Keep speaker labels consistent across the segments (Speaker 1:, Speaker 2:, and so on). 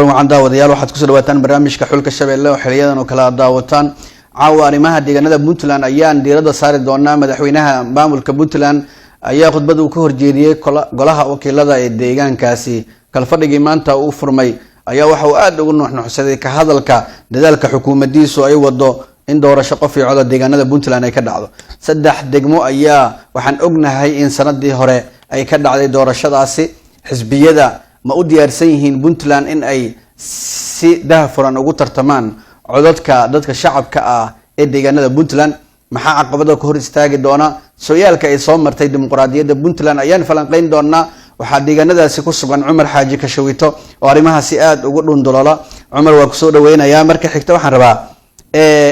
Speaker 1: waxaan daawadayaal waxaad kusoo dhawaataan barnaamijka xulka shabeelle oo xiliyadan oo kala daawataan caawa arrimaha deegaanada Puntland ayaan diiradda saari doonaa. madaxweynaha maamulka Puntland ayaa khudbad uu ka horjeediyay golaha wakiilada ee deegaankaasi kalfadhigii maanta uu furmay ayaa waxa uu aad ugu nuuxnuuxsaday ka hadalka dadaalka xukuumaddiisu ay wado in doorasho qof iyo cod deegaanada Puntland ay ka dhacdo. saddex degmo ayaa waxaan ognahay in sanadii hore ay ka dhacday doorashadaasi. xisbiyada ma u diyaarsan yihiin Puntland in ay si daahfuran ugu tartamaan codadka dadka shacabka ah ee deegaanada Puntland? maxaa caqabado ka hor istaagi doona sooyaalka ay soo martay dimuqraadiyadda Puntland ayaan falanqeyn doonaa. waxaa deegaanadaasi ku sugan Cumar Xaaji Kashawito oo arrimahaasi aad ugu dhunduloola. Cumar waa ku soo dhaweynayaa. marka xigta waxaan rabaa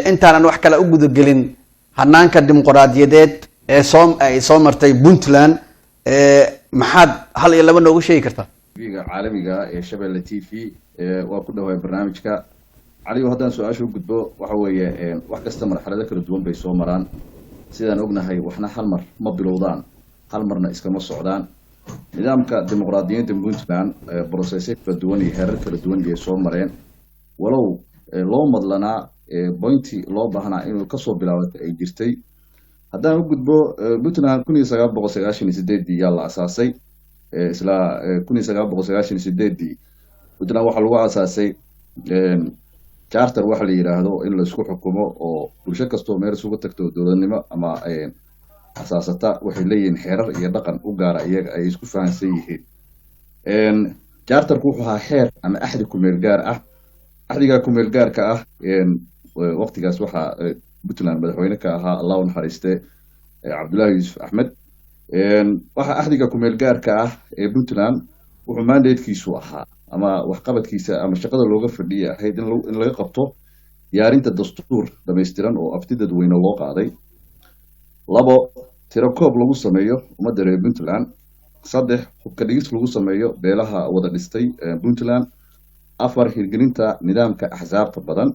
Speaker 1: intaanan wax kale u gudagelin hanaanka dimuqraadiyadeed ee soo martay Puntland maxaad hal iyo laba noogu sheegi kartaa?
Speaker 2: caalamiga ee Shabeelle TV waa ku dhawaay barnaamijka caliyo haddaan su-aasha u gudbo waxa weeye wax kasta marxalado kala duwan bay soo maraan sidaan ognahay waxna hal mar ma bilowdaan hal marna iskama socdaan. nidaamka dimuqraadiyadda Puntland process kala duwan iyo heerar kala duwan ay soo mareen walow loo madlanaa pointi loo baahnaa inuu ka soo bilaabato ay jirtay. haddaan u gudbo Puntland 1998 yaa la asaasay isla 1998 Puntland waxa lagu asaasay charter waxa la yiraahdo in la isku xukumo oo bulsho kasto meel isugu tagto dowladnimo ama asaasata waxay leeyihiin xeerar iyo dhaqan u gaar ah iyaga ay isku fahansan yihiin. charterku wuxuu ahaa xeer ama axdi ku meel gaar ah. axdiga ku meel gaarka ah waqtigaas waxa Puntland madaxweyne ka ahaa Allah u naxariiste Cabdullaahi Yuusuf Axmed. waxa axdiga ku meel gaarka ah ee Puntland wuxuu mandatekiisu ahaa ama wax qabadkiisa ama shaqada looga fadhiyay ahayd in laga qabto diyaarinta dastuur dhameystiran oo afti dadweyne loo qaaday. labo tiro koob lagu sameeyo ummadda reer Puntland. saddex hubka dhigis lagu sameeyo beelaha wada dhistay Puntland. afar hirgelinta nidaamka axsaabta badan.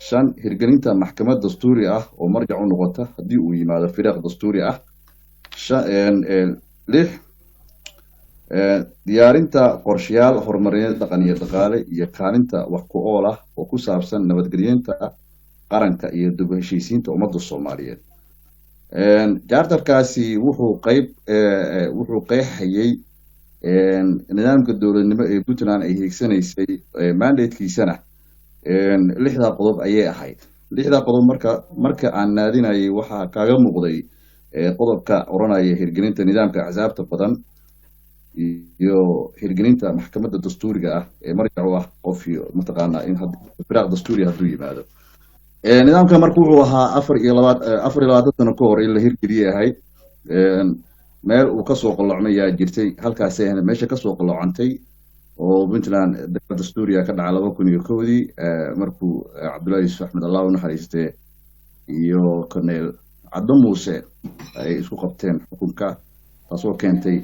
Speaker 2: shan hirgelinta maxkamad dastuuri ah oo marjac u noqota haddii uu yimaado firaaq dastuuri ah. lix diyaarinta qorshayaal horumarineed dhaqan iyo dhaqaale iyo kaalinta wax ku ool ah oo ku saabsan nabadgelyeynta qaranka iyo dib u heshiisiinta ummadda Soomaaliyeed. charterkaasi wuxuu qeexayay nidaamka dowladnimo ee Puntland ay hiigsanaysay mandatekiisana lixda qodob ayay ahayd. lixda qodob marka aan naadinayay waxaa kaaga muuqday qodobka oranaya hirgelinta nidaamka axsaabta badan iyo hirgelinta maxkamadda dastuuriga ah ee marjac u ah qof iyo mataqaanaa in firaaq dastuuri hadduu yimaado. nidaamka marka wuxuu ahaa 24 sano ka hor in la hirgeliyay ahayd. meel uu kasoo qallocmay yaa jirtay halkaasay meesha kasoo qallocantay oo Puntland dastuuriga ka dhacay 2001 markuu Cabdullaahi Yuusuf Axmed Allah u naxariiste iyo Colonel Caddo Muuse ay isku qabteen xukunka taasoo keentay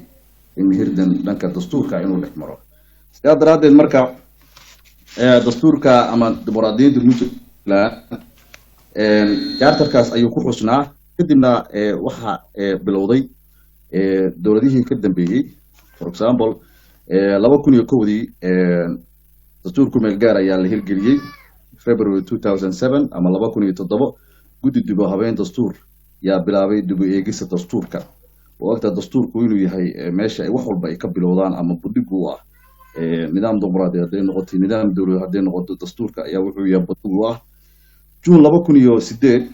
Speaker 2: in hirdan dhanka dastuurka inuu dhex maro. sidaa daraadeed marka dastuurka ama dimuqraadiyadda Puntland charterkaas ayuu ku xusnaa. kadibna waxa bilowday dowladihii ka dambeeyay. for example 2001 dastuurku meel gaar ayaa la hirgeliyay February 2007 ama 2007 guddi dib u habeyn dastuur yaa bilaabay dib u eegista dastuurka. waqtiga dastuurku inuu yahay meesha ay wax walba ay ka bilowdaan ama buddig u ah nidaam dimuqraadiyadeed ay noqotay nidaam dowladeed haday noqoto dastuurka ayaa wuxuu yahay buddig u ah. June 2008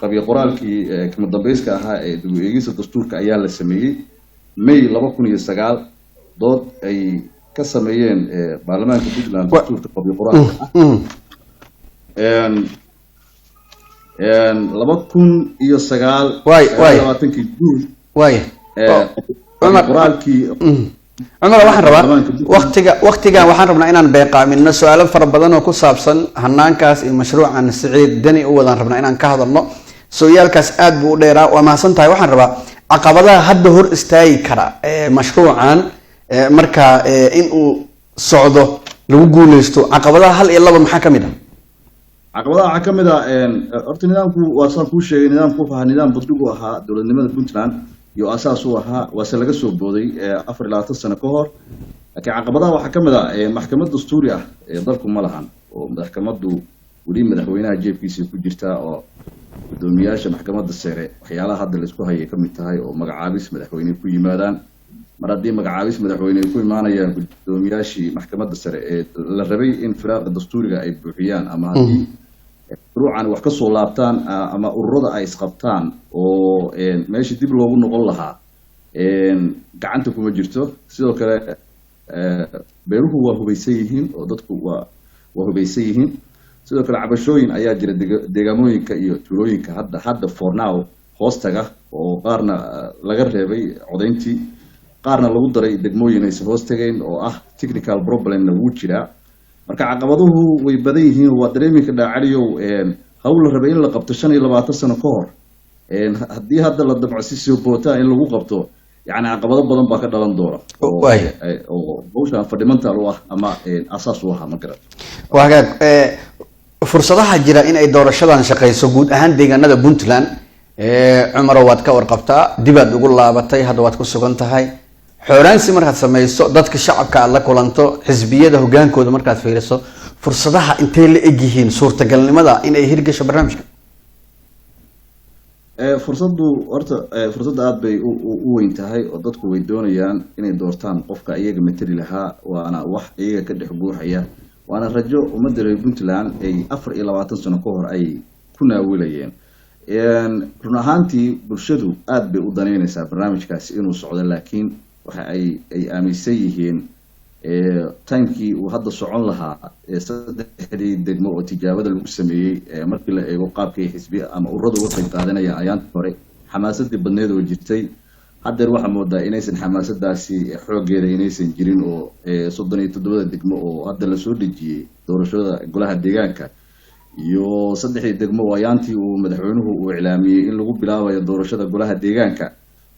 Speaker 2: qabiil qoraalkii kama dambayska ahaa ee dib u eegista dastuurka ayaa la sameeyay. May 2009 dood ay ka sameeyeen baarlamaanka Puntland dastuurka qabiil qoraalka ah. 2009
Speaker 1: Cumar waxaan rabaa waqtigan waxaan rabnaa inaan beeqaamino su'aalo fara badan oo ku saabsan hanaankaas iyo mashruucan Siciid Dani u wadaan rabnaa inaan ka hadalno. sooyaalkaas aad buu u dheeraa waa mahadsan tahay. waxaan rabaa caqabadaha hadda hor istaagi kara mashruucan marka in uu socdo lagu guuleysto caqabadaha hal iyo laba maxaa kamid ah?
Speaker 2: caqabadaha waxaa kamid ah horta nidaamku waa saan kuu sheegay nidaamku waa nidaam buddig u ahaa dowladnimada Puntland iyo asaas u ahaa waase laga soo booday 24 sano ka hor laakiin caqabadaha waxaa ka mid ah maxkamad dastuuri ah dalku ma lahan oo maxkamaddu weli madaxweynaha jeebkiisa ku jirta oo gudoomiyaasha maxkamadda sare waxyaalaha hadda la isku hayay ka mid tahay oo magacaabis madaxweyne ku yimaadaan mar haddii magacaabis madaxweyne ku imaanayaan gudoomiyaashii maxkamadda sare ee la rabay in firaaqa dastuuriga ay buuxiyaan ama haddii ruucan wax ka soo laabtaan ama ururada ay isqabtaan oo meesha dib loogu noqon lahaa gacanta kuma jirto sidoo kale beeruhu waa hubaysan yihiin oo dadku waa hubaysan yihiin sidoo kale cabashooyin ayaa jira deegaamooyinka iyo tuulooyinka hadda for now hoostaga oo qaarna laga reebay codayntii qaarna lagu daray degmooyin aysan hoos tagayn oo ah technical problemna wuu jiraa marka caqabaduhu way badan yihiin waa dareeminka dhaacaliyow hawl la rabay in la qabto 25 sano ka hor haddii hadda la dabco si soo boota in lagu qabto yani caqabado badan baa ka dhalan doona oo hawshan fundamental u ah ama asaas u ah ma garan
Speaker 1: waa hagaag fursadaha jira in ay doorashadan shaqeyso guud ahaan deegaanada Puntland Cumar waad ka warqabtaa dibaad ugu laabatay hadda waad ku sugan tahay xooraansi markaad samayso dadka shacabka aad la kulanto xisbiyada hogaankooda markaad fiiriso fursadaha intee la eg yihiin suurtagalnimada in ay hirgasho barnaamijka
Speaker 2: fursadda aad bay u weyn tahay oo dadku way doonayaan inay doortaan qofka iyaga matali lahaa waana wax iyaga ka dhex buuxaya waana rajo ummadda reer Puntland ay 24 sano ka hor ay ku naawilayeen run ahaantii bulshadu aad bay u daneynaysaa barnaamijkaasi inuu socdo laakiin waxa ay aaminsan yihiin timekii uu hadda socon lahaa saddexdii degmo oo tijaabada lagu sameeyey markii la eego qaabkii xisbi ama ururada uga qayb qaadanaya ayaan hore xamaasadii badneed oo jirtay haddeer waxaa moodaa inaysan xamaasadaasi xoogeeda inaysan jirin oo 37 degmo oo hadda lasoo dhejiyey doorashada golaha deegaanka iyo saddexdii degmo ayaantii uu madaxweynuhu uu iclaamiyey in lagu bilaabayo doorashada golaha deegaanka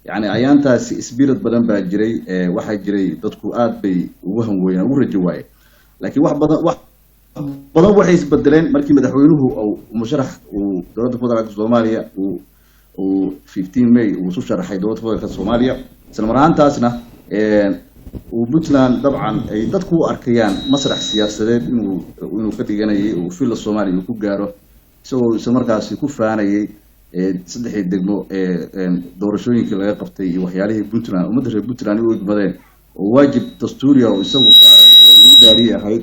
Speaker 2: يعني ayaantaasi spirit badan baa jiray waxa jiray dadku aad bay ugu hanweeyaan ugu rajo waayeen laakiin wax badan waxay isbedeleen markii madaxweynuhu uu musharax uu dowladda federaalka Soomaaliya uu 15 May uu soo sharaxay dowladda federaalka Soomaaliya isla markaasna uu Puntland dabcan ay dadku u arkayaan masrax siyaasadeed inuu ka dhiganayay uu fil Soomaaliya uu ku gaaro isla markaasna ku faanayay saddexdii degmo doorashooyinkii laga qabtay iyo waxyaalihii Puntland ummadda reer Puntland u igmadeen oo waajib dastuuri ah oo isagu saaran oo lagu dhaariyay ahayd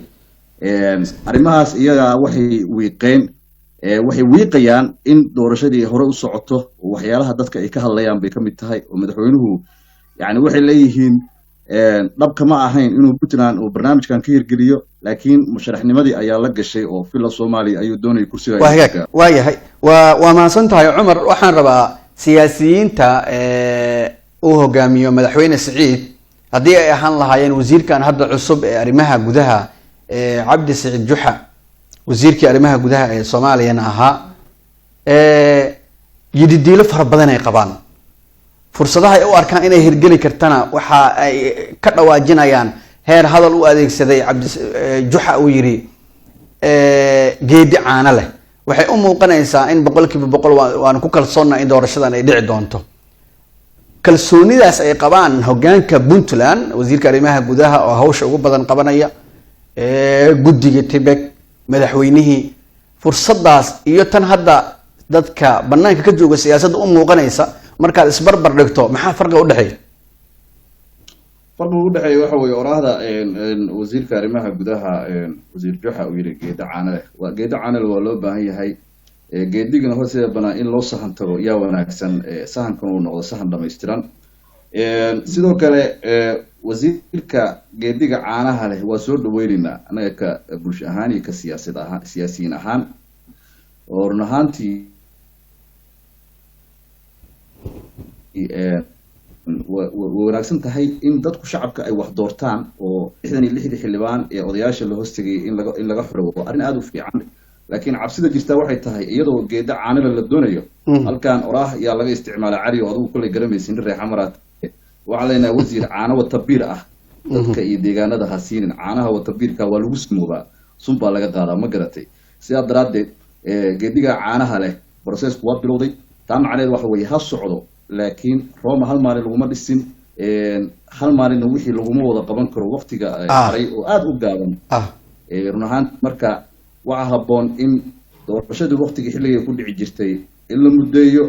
Speaker 2: arrimahaas iyaga waxay wiiqayaan in doorashadii hore u socoto oo waxyaalaha dadka ay ka hadlayaan bay ka mid tahay oo madaxweynuhu yani waxay leeyihiin dhabka ma ahayn inuu Puntland uu barnaamijkan ka hirgeliyo laakiin musharaxnimadii ayaa la gashay oo fila Soomaaliya ayuu doonay kursiga
Speaker 1: waayahay waa maasan tahay Cumar waxaan rabaa siyaasiyiinta uu hogaamiyo madaxweyne Siciid haddii ay ahaan lahaayeen wasiirkan hadda cusub ee arrimaha gudaha Cabdi Siciid Juxa wasiirkii arrimaha gudaha ee Soomaaliya ahaa yididiilo fara badan ay qabaan fursadaha ay u arkaan inay hirgeli kartana waxa ay ka dhawaajinayaan heer hadal u adeegsaday Cabdi Juxa uu yiri geedi caana leh waxay u muuqanaysaa in 100% waan ku kalsoonaa in doorashadan ay dhici doonto kalsoonidaas ay qabaan hogaanka Puntland wasiirka arrimaha gudaha oo hawsha ugu badan qabanaya guddiga Tibek madaxweynihii fursadaas iyo tan hadda dadka banaanka ka jooga siyaasadda u muuqanaysa markaad isbarbar dhigto maxaa farqiga u dhaxeeya
Speaker 2: farqiga u dhaxeeya waxa weeye oraahda wasiirka arrimaha gudaha wasiir Juxa uu yiri geeda caana leh waa geeda caana leh waa loo baahan yahay geedigana hooseeda banaa in loo sahan tago yaa wanaagsan sahankan uu noqdo sahan dhameystiran sidoo kale wasiirka geediga caanaha leh waa soo dhaweynayna anaga ka bulsho ahaan iyo ka siyaasiyiin ahaan oo run ahaantii wanaagsan tahay in dadku shacabka ay wax doortaan oo 66 xildhibaan ee odayaasha la hoostagay in laga xuro arrin aad u fiican laakiin cabsida jirta waxay tahay iyadoo geeda caanada la doonayo halkan oraah yaa laga isticmaalaa cari oo adigu kulay garamaysin reexa maraad waxa leenahay wasiir caano wata biir ah dadka iyo deegaanada hasiinin caanaha wata biirka waa lagu smoobaa sunba laga qaadaa ma garatay sidaa daraadeed geediga caanaha leh processku waa bilowday taa macnaheedu waxa weeye ha socdo laakiin Roma hal maalin laguma dhisin hal maalina wixii laguma wada qaban karo waqtiga haray oo aada u gaaban run ahaan marka waxaa habboon in doorashadii waqtigii xilligay ku dhici jirtay in la muddeeyo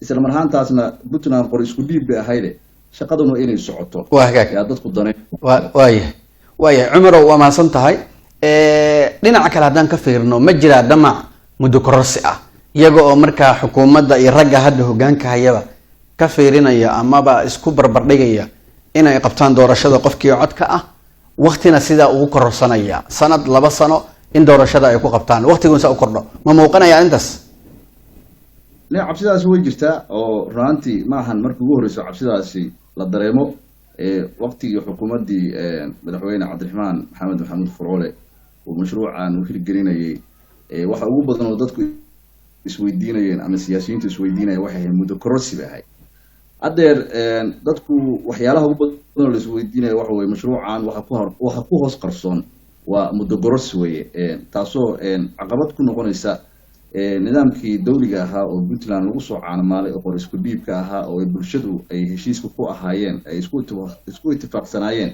Speaker 2: isla mar ahaantaasna puntland qor isku dhiib bay ahayde shaqaduna inay socoto yaa dadku danay
Speaker 1: waayahay cumarow waa mahadsan tahay dhinaca kale haddaan ka fiirno ma jiraa dhamac muddo kororsi ah iyaga oo markaa xukuumadda iyo ragga hadda hogaanka hayaba ka fiirinaya amaba isku barbardhigaya inay qabtaan doorashada qofkii codka ah waqtina sidaa ugu kororsanaya sanad 2 sano in doorashada ay ku qabtaan waqtigoon saa u kordho ma muuqanaya intaas
Speaker 2: cabsidaasi way jirtaa oo runtii maahan markii ugu horeyso cabsidaasi la dareemo waqtigii xukuumaddii madaxweyne cabdiraxmaan maxamed furoole oo mashruucan u hirgelinayay waxa ugu badan oo dadku isweydiinayeen ama siyaasiyiintu isweydiinayeen waxay ahayd muddo kororsi bay ahayd haddeer dadku waxyaalaha ugu badan oo la isweydiinaya waxa weye mashruucan waxa ku hoos qarsoon waa muddo kororsi weye taasoo caqabad ku noqonaysa nidaamkii dawliga ahaa oo puntland lagu soo caanamaalay oo qor isku dhiibka ahaa oo bulshadu ay heshiiska ku ahaayeen ay isku itifaaqsanaayeen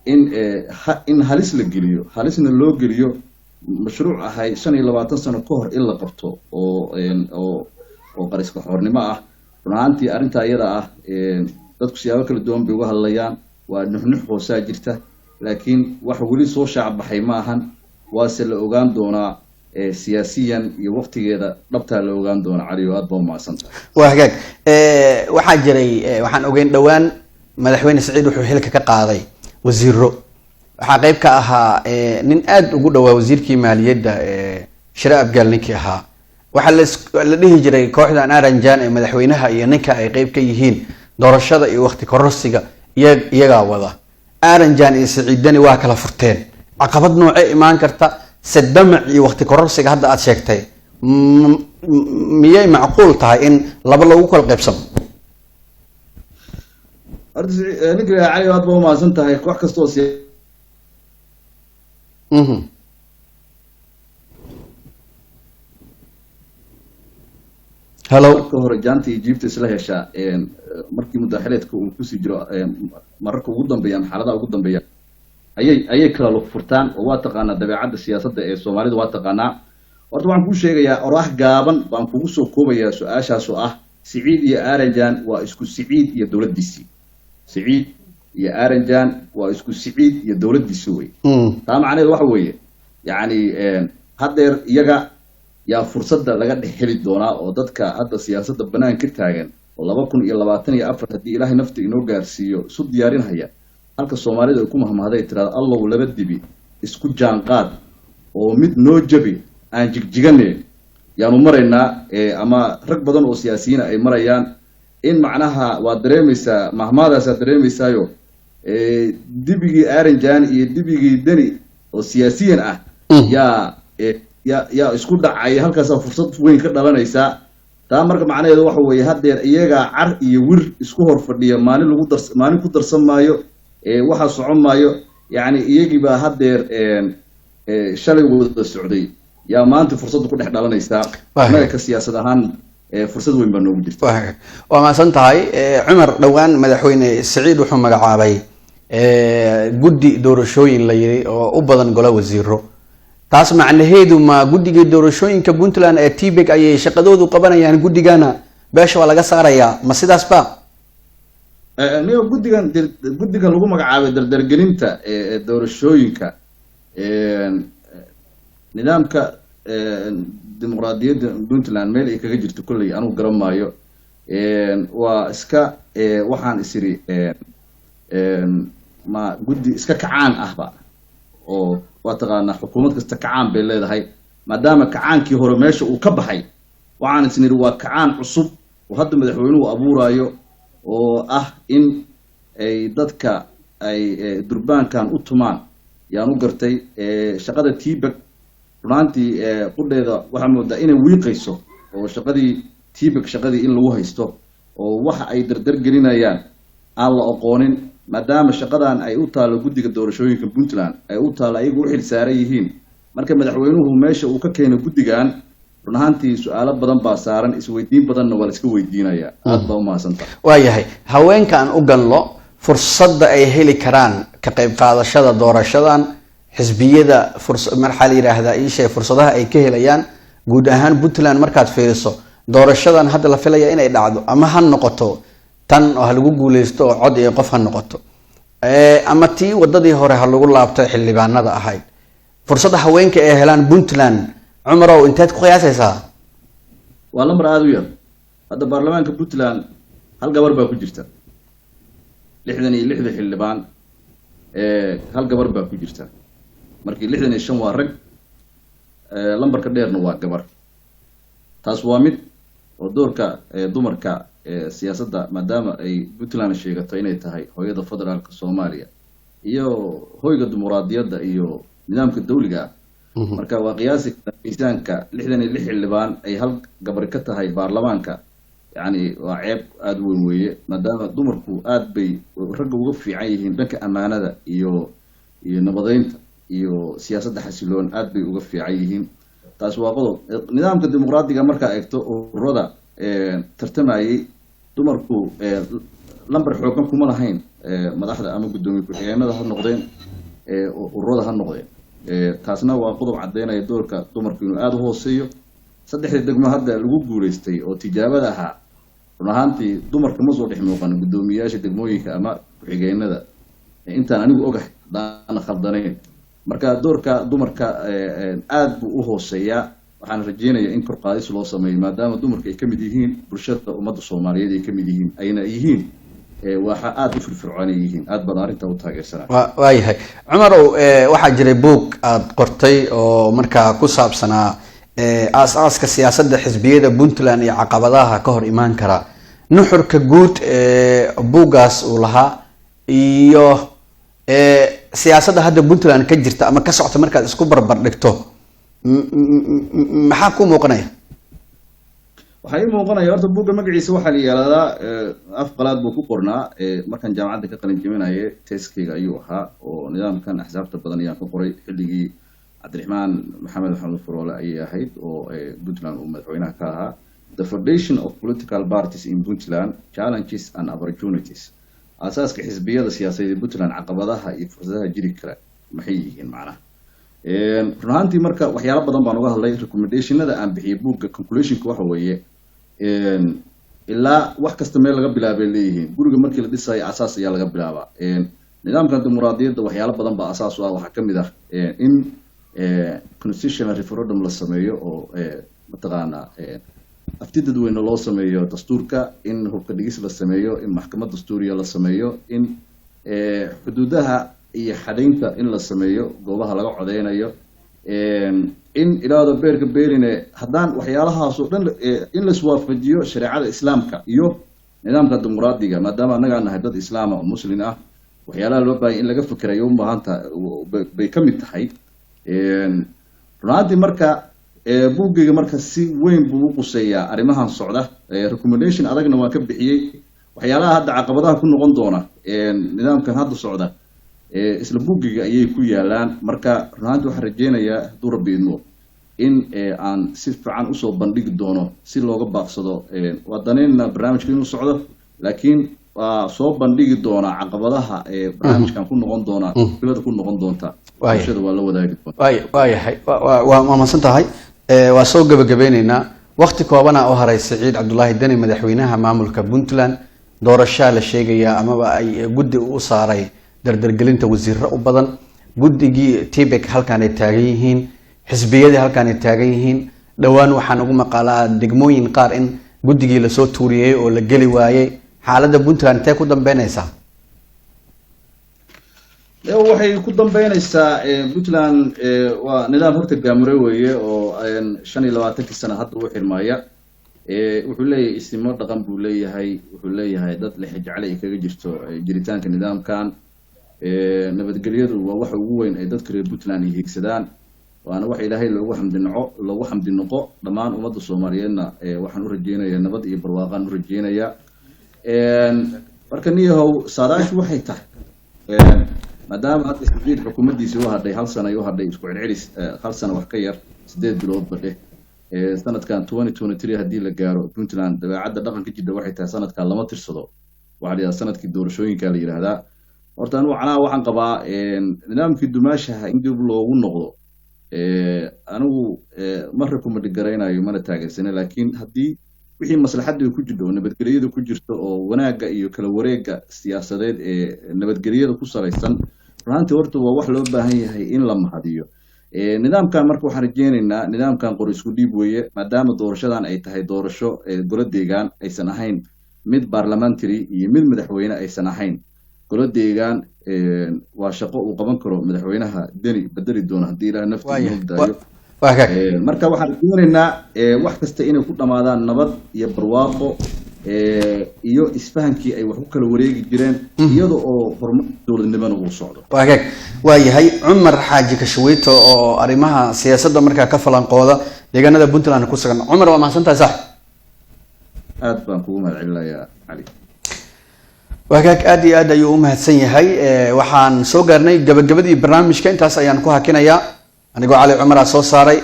Speaker 2: in halis la geliyo halisna loo geliyo mashruuc ahay 25 sano ka hor in la qabto oo qariska xornimo ah runaantii arrinta iyada ah dadku siyaabo kala duwan bay uga hadlayaan waa nuxnux hoosaa jirta laakiin wax weli soo shaac baxay ma ahan waase la ogaan doonaa siyaasiyan iyo waqtigeeda dhabtaa la ogaan doona cali oo aad baa mahadsantahay
Speaker 1: waa hagaag waxaa jiray waxaan ogeyn dhowaan madaxweyne Saciid wuxuu xilka ka qaaday wasiiro waxaa qayb ka ahaa nin aad ugu dhawaa wasiirkii maaliyadda Shira Abgaal ninkii ahaa waxaa la dhihi jiray kooxdan Aranjan ee madaxweynaha iyo ninka ay qayb ka yihiin doorashada iyo waqti kororsiga iyaga wada Aranjan iyo Saciidani waa kala furteen caqabad noocee imaan karta sadamac iyo waqti kororsiga hadda aad sheegtay miyay macquul tahay in laba lagu kala qaybsamo
Speaker 2: ninka cali aad baa mahadsan tahay koox kasta oo
Speaker 1: hello
Speaker 2: marka hore jaantii Egypt isla hesha markii mudaaxileedka uu ku sii jiro mararka ugu dambeeyaan xaaladaha ugu dambeeyaan ayay kala lug furtaan oo waa taqaanaa dabeecadda siyaasadda ee Soomaalida waa taqaanaa horta waxaan ku sheegayaa oraah gaaban baan kugu soo koobayaa su'aashaas oo ah Saciid iyo Aranjan waa isku Saciid iyo dawladdiisii Saciid iyo Aranjan waa isku Saciid iyo dawladdiisii way taa macnaheedu waxa weeye yani haddeer iyaga yaa fursadda laga dhexeli doonaa oo dadka hadda siyaasadda banaan ka taagan oo 2024 haddii Ilaahay nafta inoo gaarsiiyo isu diyaarinaya halka Soomaalida ay ku mahmahday tirada Allah laba dibi isku jaanqaad oo mid noo jabi aan jigjiganeen yaanu maraynaa ama rag badan oo siyaasiyiin ay marayaan in macnaha waa dareemaysaa mahmaadaas dareemaysaayo dibigii Aranjan iyo dibigii Dani oo siyaasiyiin ah yaa isku dhacay halkaas fursad weyn ka dhalanaysa taa marka macnaheedu waxa weeye haddeer iyaga car iyo wir isku hor fadhiya maalin ku darsan maayo waxa socon maayo yani iyagii baa haddeer shalay wada socday yaa maanta fursad ku dhex dhalanaysa marka siyaasad ahaan fursad weyn baa noogu jirta
Speaker 1: waa maasan tahay Cumar dhawaan madaxweyne Saciid wuxuu magacaabay guddi doorashooyin la yiri oo u badan golaha wasiiro taas macnaheedu ma guddiga doorashooyinka Puntland ee Tibek ayay shaqadoodu qabanayaan guddigana beesha waa laga saarayaa ma sidaas ba
Speaker 2: niyo guddigan lagu magacaabay dardargelinta doorashooyinka nidaamka dimuqraadiyadda Puntland meel ay kaga jirto kulay anigu garan maayo waa iska waxaan isiri ma guddi iska kacaan ahba oo waa taqaanaa xukuumad kasta kacaan bay leedahay maadaama kacaankii hore meesha uu ka baxay waxaan isniri waa kacaan cusub oo hadda madaxweynuhu abuurayo oo ah in ay dadka ay durbaankan u tumaan yaan u gartay shaqada Tibek runtii qudheeda waxa moodaa inay wiiqayso oo shaqadii Tibek shaqadii in lagu haysto oo waxa ay dardar gelinayaan aan la aqoonin maadaama shaqadan ay u taalo guddiga doorashooyinka Puntland ay u taalo ayagu u xil saaran yihiin marka madaxweynuhu meesha uu ka keenay guddigan runtii su'aalo badan baa saaran isweydiin badanna waa la iska weydiinayaa aad baa u mahadsantahay
Speaker 1: waayahay haweenkan u ganlo fursadda ay heli karaan ka qayb qaadashada doorashadan xisbiyada maxaa la yidhaahdaa iisheeg fursadaha ay ka helayaan guud ahaan puntland markaad fiiriso doorashadan hadda la filaya inay dhacdo ama ha noqoto tan oo ha lagu guuleysto oo cod iyo qof ha noqoto ama tii wadadii hore ha lagu laabto xildhibaanada ahayd fursadda haweenka ay helaan puntland cumarow inteed ku qiyaasaysaa
Speaker 2: waa lambar aada u yar hadda baarlamaanka puntland hal gabar baa ku jirta 66 xildhibaan hal gabar baa ku jirta markii 65 waa rag lambarka dheerna waa gabar taas waa mid oo doorka dumarka siyaasadda maadaama ay puntland sheegato inay tahay hooyada federaalka soomaaliya iyo hoyga dimuqraadiyadda iyo nidaamka dawliga marka waa qiyaasi miisaanka 66 xildhibaan ay hal gabar ka tahay baarlamaanka yani waa ceeb aada weyn weeye maadaama dumarku aad bay ragga uga fiican yihiin dhanka ammaanada iyo nabadeynta iyo siyaasadda xasiloon aad bay uga fiican yihiin taas waa qodob nidaamka dimuqraadiga markaa eegto ururada tartamayay dumarku lambar xoogan kuma lahayn madaxda ama guddoomiye ku-xigeenada ha noqdeen ururada ha noqdeen taasna waa qodob caddeynaya doorka dumarku inuu aada u hooseeyo 3 degmo hadda lagu guuleystay oo tijaabada ahaa run ahaantii dumarka ma soo dhex muuqan guddoomiyayaasha degmooyinka ama ku-xigeenada intaan anigu ogahay hadaan khaldanayn marka doorka dumarka aad buu u hooseeyaa waxaan rajeynayaa in kor qaadis loo sameeyo maadaama dumarka ay ka mid yihiin bulshada ummadda soomaaliyeed ay ka mid yihiin ayna yihiin waxa aada u firfircoon ay yihiin aad baan arrintaa u taageersanaa
Speaker 1: waayahay cumarow waxaa jiray buug aada qortay oo markaa ku saabsanaa aas-aaska siyaasadda xisbiyada puntland iyo caqabadaha ka hor imaan kara nuxurka guud buuggaas uu lahaa iyo siyaasadda hadda puntland ka jirta ama ka socota markaad isku barbar dhigto maxaa ku muuqanaya
Speaker 2: waxaa ii muuqanaya horta buugga magaciisa waxaa la yihahdaa af qalaad buu ku qornaa markaan jaamacadda ka qalin jebinaye teeskeyga ayuu ahaa oo nidaamkan axsaabta badan ayaan ka qoray xilligii cabdiraxmaan maxamed maxamed furoole ayay ahayd oo puntland uu madaxweynaha ka ahaa the foundation of political parties in puntland challenges and opportunities asaaska xisbiyada siyaasadeed ee puntland caqabadaha iyo fursadaha jiri kara maxay yihiin macnaha run ahaantii marka waxyaalo badan baan uga hadlay recommendationada aan bixiyay buugga conclusionka waxa weeye ilaa wax kasta meel laga bilaabay leeyihiin guriga markii la dhisayo asaas ayaa laga bilaabaa nidaamkan dimuqraadiyadda waxyaalo badan baa asaas u ah waxaa ka mid ah in constitutional referendum la sameeyo oo mataqaanaa afti dadweyne loo sameeyo dastuurka in hubka dhigis la sameeyo in maxkamad dastuuriya la sameeyo in xuduudaha iyo xadaynta in la sameeyo goobaha laga codeynayo in ilaada beerka beerine haddaan waxyaalahaas oo dhan in la iswaafajiyo shareecada islaamka iyo nidaamka dimuqraadiga maadaama annagaa nahay dad islaama oo muslin ah waxyaalaha loo baahanya in laga fikerayo u baahanta bay ka mid tahay runaantii marka buuggayga marka si weyn buu u quseeyaa arrimahan socda recommendation adagna waan ka bixiyey waxyaalaha hadda caqabadaha ku noqon doona nidaamkan hadda socda isla buuggayga ayay ku yaalaan marka runaantii waxaan rajeynayaa hadduu rabbi idmo in aan si fiican usoo bandhigi doono si looga baaqsado waa danayna barnaamijka inuu socdo laakiin waa soo bandhigi doonaa caqabadaha barnaamijkan ku noqon doona bilada ku noqon doonta bulshada waa la wadaagi doonta
Speaker 1: waayahay waa mahadsan tahay waa soo gabagabeyneynaa waqti koobana u haray Siciid Cabdullaahi Dani madaxweynaha maamulka Puntland doorasho la sheegaya amaba ay guddi u saaray dardargelinta wasiirro u badan guddigii Tibek halkan ay taagan yihiin xisbiyadii halkan ay taagan yihiin dhawaan waxaan ugu maqaalaa degmooyin qaar in guddigii la soo tuuriyay oo la gali waayay xaaladda Puntland intee ku dambeynaysaa
Speaker 2: waxay ku dambeynaysaa Puntland waa nidaam horta gaamure weeye oo 25 sano hadda u xirmaya wuxuu leeyahay istimo dhaqan buu leeyahay wuxuu leeyahay dad la xijaclay kaga jirto jiritaanka nidaamkan nabadgelyadu waa waxa ugu weyn ay dadka reer Puntland hiigsadaan waana waxa ilaahay loogu xamdi noqo dhammaan ummadda Soomaaliyeedna waxaan u rajeynayaa nabad iyo barwaaqo u rajeynayaa marka niyahow saadaashu waxay tahay maadaama hadda isbiir xukuumaddiisa u hadhay hal sano ay u hadhay isku celcelis hal sano wax ka yar 8 bilood badhe sanadkan 2023 haddii la gaaro Puntland dabeecadda dhaqanka jidda waxay tahay sanadkan lama tirsado waxaa la sanadkii doorashooyinka la yiraahdaa horta anigu macnaha waxaan qabaa nidaamkii dumaashaha in dib loogu noqdo anigu marra kuma dhigaraynayo mana taageersana laakiin haddii wixii maslaxadda ku jirto oo nabadgelyada ku jirto oo wanaagga iyo kala wareegga siyaasadeed ee nabadgelyada ku salaysan runtii horta waa wax loo baahan yahay in la mahadiyo nidaamkan marka waxaan rajeynaynaa nidaamkan qor isku dhiib weeye maadaama doorashadan ay tahay doorasho golo deegaan aysan ahayn mid parliamentary iyo mid madaxweyne aysan ahayn golo deegaan waa shaqo uu qaban karo madaxweynaha deni bedeli doona haddii ilaahay naftiisa daayo marka waxaan rajeynaynaa wax kasta inay ku dhamaadaan nabad iyo barwaaqo iyo isfahankii ay wax ku kala wareegi jireen iyada oo horumarka dowladnimada uu socdo
Speaker 1: waa yahay Cumar Xaaji Kashaweyto oo arrimaha siyaasadda markaa ka falanqooda deegaanada Puntland ku sugan Cumar waa mahadsantahay sax
Speaker 2: aad baan kugu mahadcelinayaa cali
Speaker 1: aad iyo aad ayuu u mahadsan yahay waxaan soo gaarnay gabagabadii barnaamijka intaas ayaan ku hakinayaa anigoo Cali Cumar soo saaray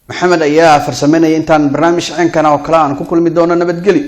Speaker 1: Maxamed ayaa farsameynaya intaan barnaamij ceenkan oo kala aan ku kulmi doono nabadgelyo